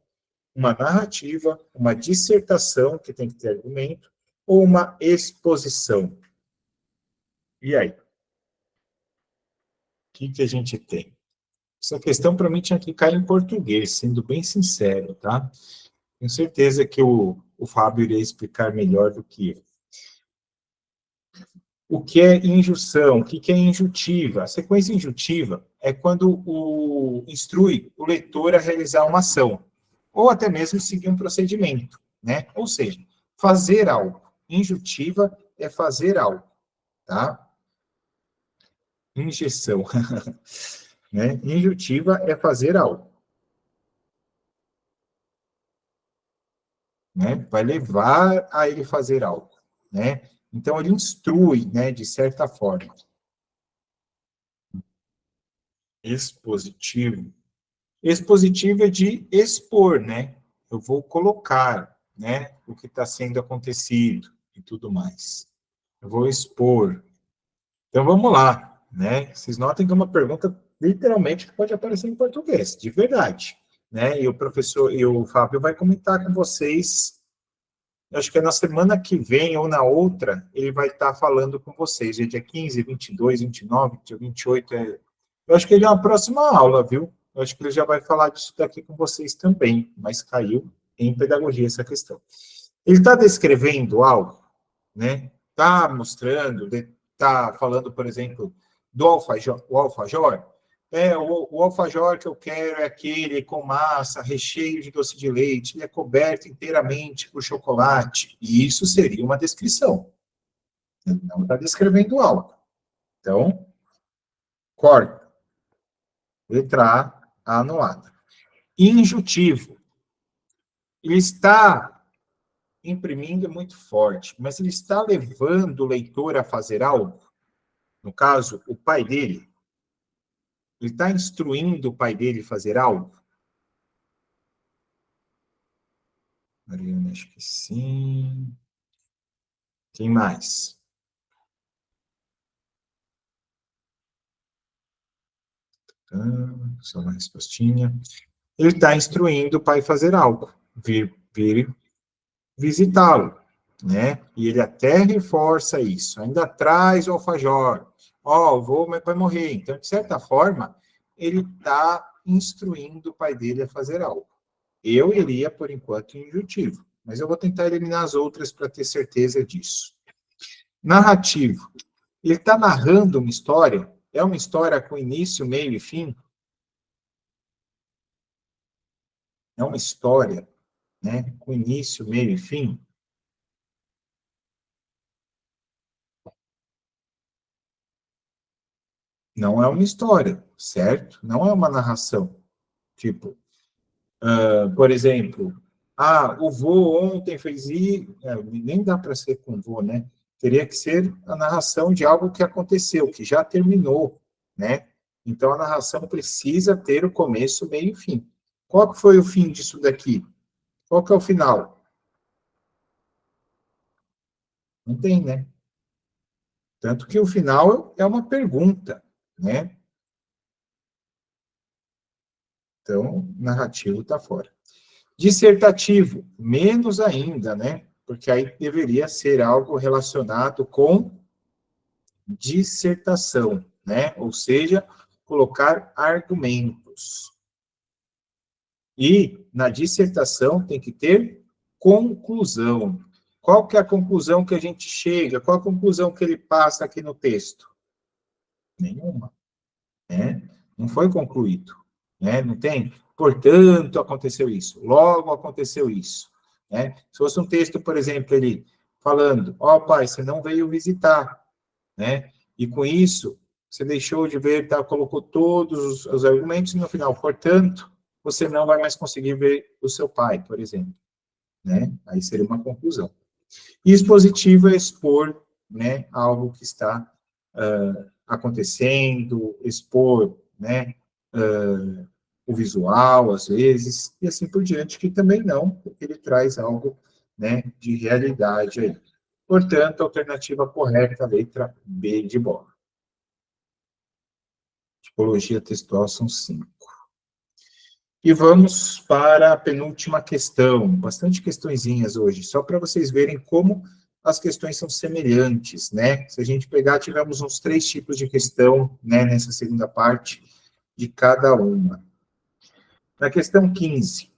uma narrativa, uma dissertação, que tem que ter argumento, ou uma exposição. E aí? O que a gente tem? Essa questão, para mim, tinha que cair em português, sendo bem sincero, tá? Tenho certeza que o Fábio iria explicar melhor do que eu. O que é injunção? O que é injuntiva? A sequência injuntiva é quando instrui o leitor a realizar uma ação, ou até mesmo seguir um procedimento, né? Ou seja, fazer algo. Injuntiva é fazer algo, tá? Injeção, né? Injuntiva é fazer algo, né? Vai levar a ele fazer algo, né? Então, ele instrui, né, de certa forma. Expositivo. Expositivo é de expor, né? Eu vou colocar, né, o que está sendo acontecido e tudo mais. Eu vou expor. Então, vamos lá, né? Vocês notem que é uma pergunta, literalmente, que pode aparecer em português, de verdade, né? E o professor, e o Fábio vai comentar com vocês, acho que é na semana que vem ou na outra, ele vai estar falando com vocês, dia 15, 22, 29, dia 28, eu acho que ele é a próxima aula, viu? Eu acho que ele já vai falar disso daqui com vocês também, mas caiu em pedagogia essa questão. Ele está descrevendo algo, né? Está mostrando, está falando, por exemplo, do alfajor. O alfajor, o alfajor que eu quero é aquele com massa, recheio de doce de leite, ele é coberto inteiramente por chocolate. E isso seria uma descrição. Ele não está descrevendo algo. Então, corta. Letra A, anulada. Injutivo. Ele está imprimindo muito forte, mas ele está levando o leitor a fazer algo. No caso, o pai dele. Ele está instruindo o pai dele a fazer algo? Mariana, acho que sim. Quem mais? Só uma respostinha. Ele está instruindo o pai a fazer algo. Vir visitá-lo, né? E ele até reforça isso. Ainda traz o alfajor. Ó, o vô vai morrer. Então, de certa forma, ele está instruindo o pai dele a fazer algo. Eu iria, por enquanto, em injuntivo, mas eu vou tentar eliminar as outras para ter certeza disso. Narrativo. Ele está narrando uma história? É uma história com início, meio e fim? É uma história, né, com início, meio e fim? Não é uma história, certo? Não é uma narração. Tipo, por exemplo, o vô ontem fez isso, nem dá para ser com o vô, né? Teria que ser a narração de algo que aconteceu, que já terminou, né? Então, a narração precisa ter o começo, meio e fim. Qual que foi o fim disso daqui? Qual que é o final? Não tem, né? Tanto que o final é uma pergunta, né? Então, narrativo está fora. Dissertativo, menos ainda, né? Porque aí deveria ser algo relacionado com dissertação, né? Ou seja, colocar argumentos. E na dissertação tem que ter conclusão. Qual que é a conclusão que a gente chega? Qual a conclusão que ele passa aqui no texto? Nenhuma, né? Não foi concluído, né? Não tem? Portanto, aconteceu isso. Logo aconteceu isso, né? Se fosse um texto, por exemplo, ele falando, pai, você não veio visitar, né? E com isso, você deixou de ver, tá, colocou todos os argumentos e no final, portanto, você não vai mais conseguir ver o seu pai, por exemplo, né? Aí seria uma conclusão. E expositivo é expor, né, algo que está acontecendo, expor, né, o visual, às vezes, e assim por diante, que também não, porque ele traz algo, né, de realidade aí. Portanto, a alternativa correta, letra B de bola. Tipologia textual são 5. E vamos para a penúltima questão, bastante questõezinhas hoje, só para vocês verem como as questões são semelhantes, né? Se a gente pegar, tivemos uns 3 tipos de questão, né, nessa segunda parte de cada uma. Na questão 15,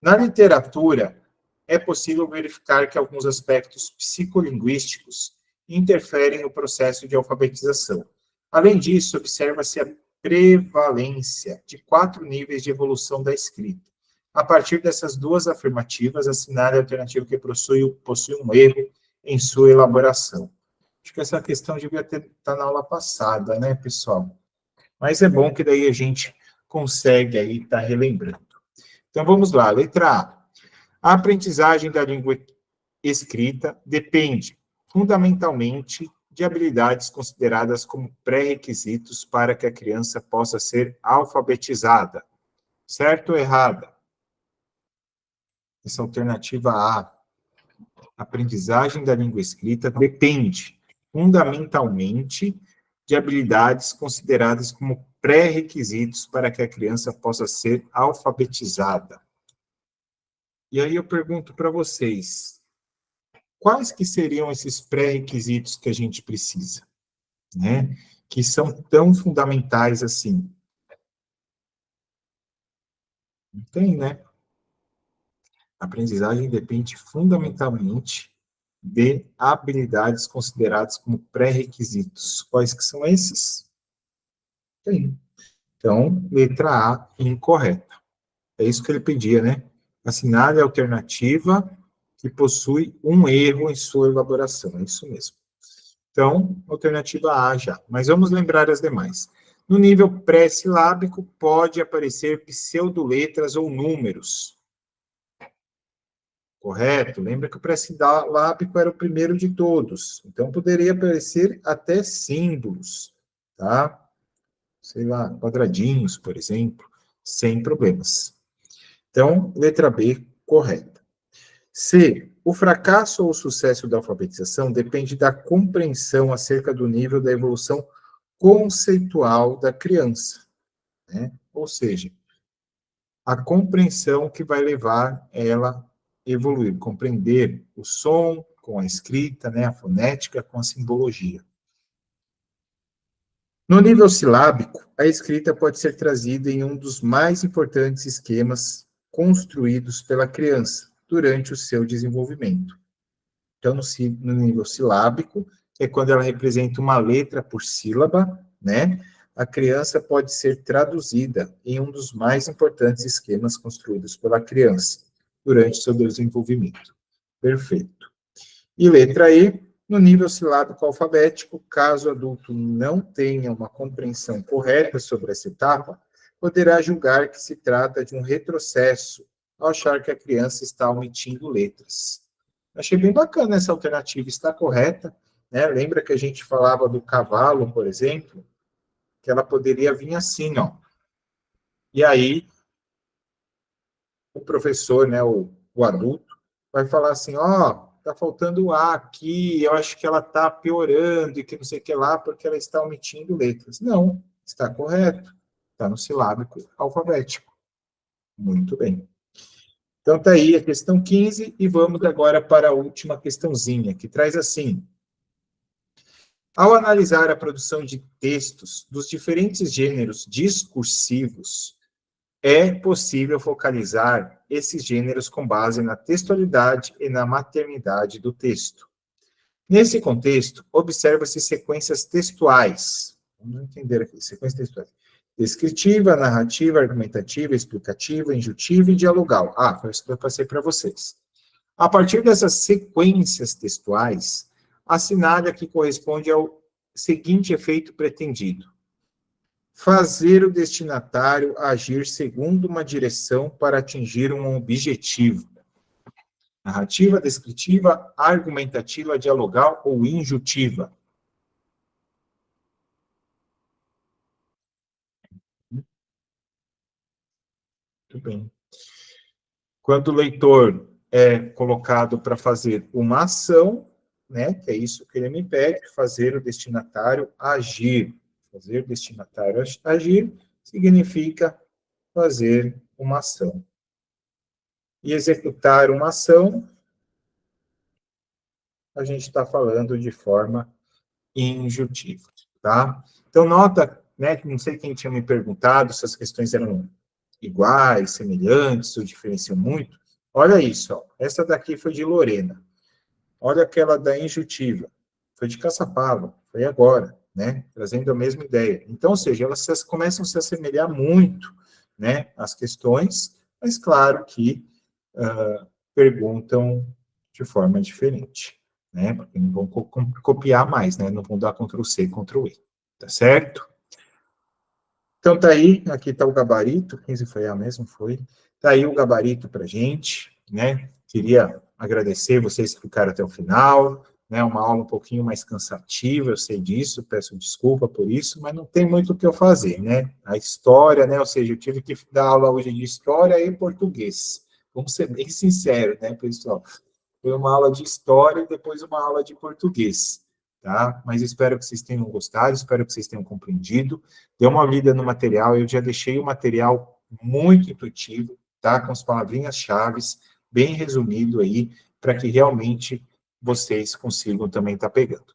na literatura, é possível verificar que alguns aspectos psicolinguísticos interferem no processo de alfabetização. Além disso, observa-se a prevalência de 4 níveis de evolução da escrita. A partir dessas duas afirmativas, assinale a alternativa que possui um erro em sua elaboração. Acho que essa questão devia estar na aula passada, né, pessoal? Mas é bom que daí a gente consegue aí estar relembrando. Então, vamos lá. Letra A. A aprendizagem da língua escrita depende, fundamentalmente, de habilidades consideradas como pré-requisitos para que a criança possa ser alfabetizada. Certo ou errada? Essa alternativa A, aprendizagem da língua escrita depende fundamentalmente de habilidades consideradas como pré-requisitos para que a criança possa ser alfabetizada. E aí eu pergunto para vocês, quais que seriam esses pré-requisitos que a gente precisa, né? Que são tão fundamentais assim? Não tem, né? A aprendizagem depende fundamentalmente de habilidades consideradas como pré-requisitos. Quais que são esses? Tem. Então, letra A, incorreta. É isso que ele pedia, né? Assinale a alternativa que possui um erro em sua elaboração. É isso mesmo. Então, alternativa A já. Mas vamos lembrar as demais. No nível pré-silábico, pode aparecer pseudoletras ou números. Correto? Lembra que o pré-silábico era o primeiro de todos. Então, poderia aparecer até símbolos, tá? Sei lá, quadradinhos, por exemplo, sem problemas. Então, letra B, correta. C. O fracasso ou o sucesso da alfabetização depende da compreensão acerca do nível da evolução conceitual da criança, né? Ou seja, a compreensão que vai levar ela a evoluir, compreender o som com a escrita, né, a fonética com a simbologia. No nível silábico, a escrita pode ser trazida em um dos mais importantes esquemas construídos pela criança durante o seu desenvolvimento. Então, no nível silábico, é quando ela representa uma letra por sílaba, né? A criança pode ser traduzida em um dos mais importantes esquemas construídos pela criança durante seu desenvolvimento. Perfeito. E letra E, no nível silábico alfabético, caso o adulto não tenha uma compreensão correta sobre essa etapa, poderá julgar que se trata de um retrocesso ao achar que a criança está omitindo letras. Achei bem bacana essa alternativa, está correta, né? Lembra que a gente falava do cavalo, por exemplo, que ela poderia vir assim, ó. E aí, o professor, né, o adulto, vai falar assim, ó, tá faltando o A aqui, eu acho que ela tá piorando e que não sei o que lá, porque ela está omitindo letras. Não, está correto, está no silábico alfabético. Muito bem. Então tá aí a questão 15 e vamos agora para a última questãozinha, que traz assim: ao analisar a produção de textos dos diferentes gêneros discursivos, é possível focalizar esses gêneros com base na textualidade e na maternidade do texto. Nesse contexto, observa-se sequências textuais. Vamos entender aqui, sequências textuais. Descritiva, narrativa, argumentativa, explicativa, injutiva e dialogal. Ah, foi isso que eu passei para vocês. A partir dessas sequências textuais, assinale a que corresponde ao seguinte efeito pretendido: fazer o destinatário agir segundo uma direção para atingir um objetivo. Narrativa, descritiva, argumentativa, dialogal ou injutiva. Muito bem. Quando o leitor é colocado para fazer uma ação, né, que é isso que ele me pede, fazer o destinatário agir. Fazer o destinatário agir significa fazer uma ação. E executar uma ação, a gente está falando de forma injutiva, tá? Então, nota, né, não sei quem tinha me perguntado se as questões eram iguais, semelhantes, ou diferenciam muito. Olha isso, ó. Essa daqui foi de Lorena. Olha aquela da injutiva. Foi de Caçapava, foi agora, né? Trazendo a mesma ideia. Então, ou seja, elas começam a se assemelhar muito, né, as questões, mas claro que perguntam de forma diferente, né? Porque não vão copiar mais, né? Não vão dar Ctrl+C, Ctrl+V, tá certo? Então tá aí, aqui tá o gabarito, 15 foi a mesmo, foi. Tá aí o gabarito pra gente, né? Queria agradecer vocês que ficaram até o final, né, uma aula um pouquinho mais cansativa, eu sei disso, peço desculpa por isso, mas não tem muito o que eu fazer, né? A história, né, ou seja, eu tive que dar aula hoje de história e português. Vamos ser bem sinceros, né, pessoal? Foi uma aula de história e depois uma aula de português, tá? Mas espero que vocês tenham gostado, espero que vocês tenham compreendido. Dê uma lida no material, eu já deixei o material muito intuitivo, tá? Com as palavrinhas-chave, bem resumido aí, para que realmente vocês consigam também estar pegando.